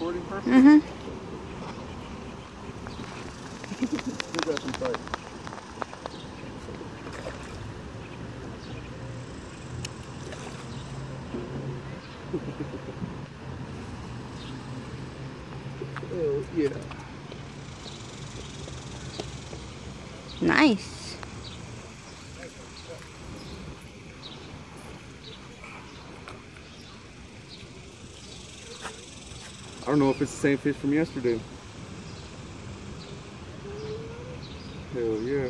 recording perfect? Mm-hmm. We got some fight. Oh, yeah. Nice. I don't know if it's the same fish from yesterday. Hell yeah.